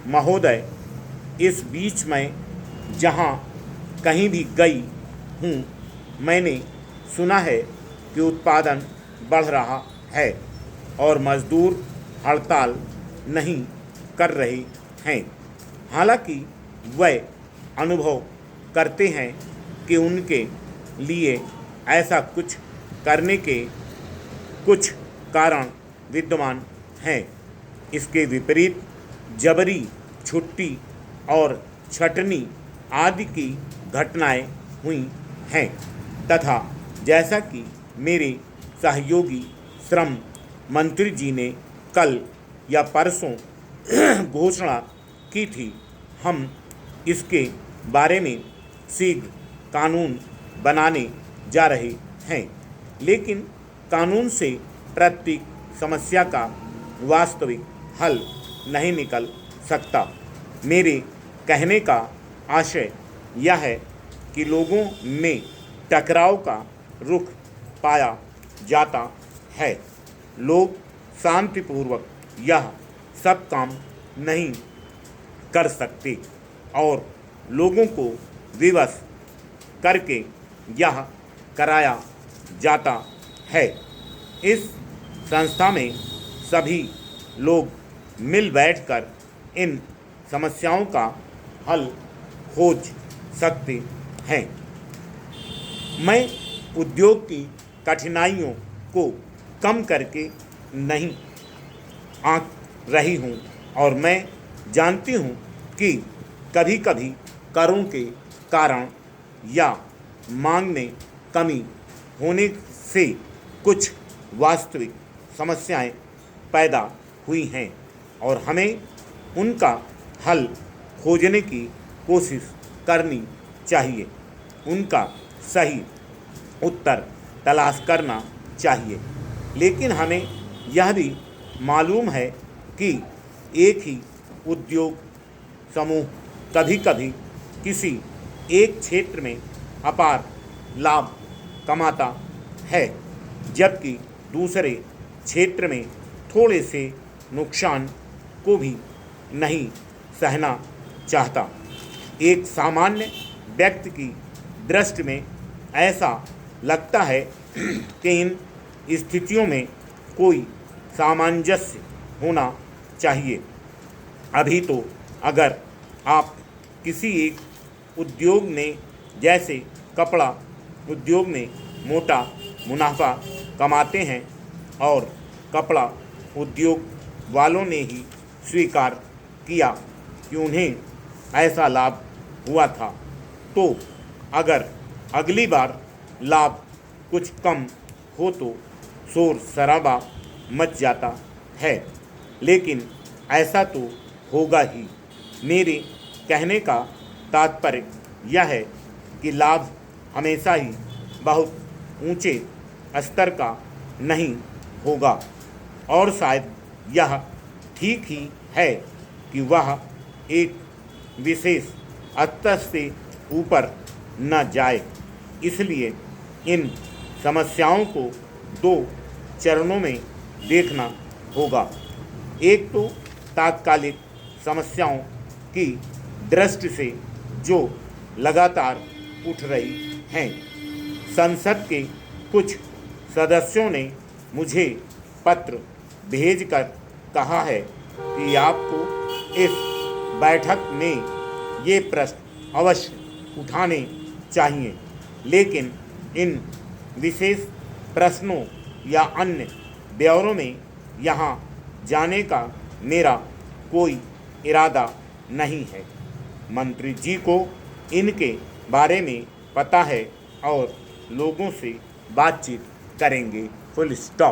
महोदय, इस बीच मैं जहाँ कहीं भी गई हूँ, मैंने सुना है कि उत्पादन बढ़ रहा है और मजदूर हड़ताल नहीं कर रहे हैं। हालांकि वह अनुभव करते हैं कि उनके लिए ऐसा कुछ करने के कुछ कारण विद्यमान हैं। इसके विपरीत जबरी छुट्टी और छटनी आदि की घटनाएं हुई हैं तथा जैसा कि मेरे सहयोगी श्रम मंत्री जी ने कल या परसों घोषणा की थी, हम इसके बारे में शीघ्र कानून बनाने जा रहे हैं। लेकिन कानून से प्रत्येक समस्या का वास्तविक हल नहीं निकल सकता। मेरे कहने का आशय यह है कि लोगों में टकराव का रुख पाया जाता है। लोग शांतिपूर्वक यह सब काम नहीं कर सकते और लोगों को विवश करके यह कराया जाता है। इस संस्था में सभी लोग मिल बैठकर इन समस्याओं का हल खोज सकते हैं। मैं उद्योग की कठिनाइयों को कम करके नहीं आंक रही हूँ और मैं जानती हूँ कि कभी कभी करों के कारण या मांग में कमी होने से कुछ वास्तविक समस्याएं पैदा हुई हैं और हमें उनका हल खोजने की कोशिश करनी चाहिए। उनका सही उत्तर तलाश करना चाहिए। लेकिन हमें यह भी मालूम है कि एक ही उद्योग समूह कभी कभी किसी एक क्षेत्र में अपार लाभ कमाता है, जबकि दूसरे क्षेत्र में थोड़े से नुकसान को भी नहीं सहना चाहता। एक सामान्य व्यक्ति की दृष्टि में ऐसा लगता है कि इन स्थितियों में कोई सामंजस्य होना चाहिए। अभी तो अगर आप किसी एक उद्योग में, जैसे कपड़ा उद्योग में मोटा मुनाफा कमाते हैं और कपड़ा उद्योग वालों ने ही स्वीकार किया कि उन्हें ऐसा लाभ हुआ था, तो अगर अगली बार लाभ कुछ कम हो तो शोर शराबा मच जाता है। लेकिन ऐसा तो होगा ही। मेरे कहने का तात्पर्य यह है कि लाभ हमेशा ही बहुत ऊंचे स्तर का नहीं होगा और शायद यह ठीक ही है कि वह एक विशेष स्तर से ऊपर न जाए। इसलिए इन समस्याओं को दो चरणों में देखना होगा। एक तो तात्कालिक समस्याओं की दृष्टि से जो लगातार उठ रही हैं। संसद के कुछ सदस्यों ने मुझे पत्र भेजकर कहा है कि आपको इस बैठक में ये प्रश्न अवश्य उठाने चाहिए, लेकिन इन विशेष प्रश्नों या अन्य ब्यौरों में यहाँ जाने का मेरा कोई इरादा नहीं है। मंत्री जी को इनके बारे में पता है और लोगों से बातचीत करेंगे। Full stop.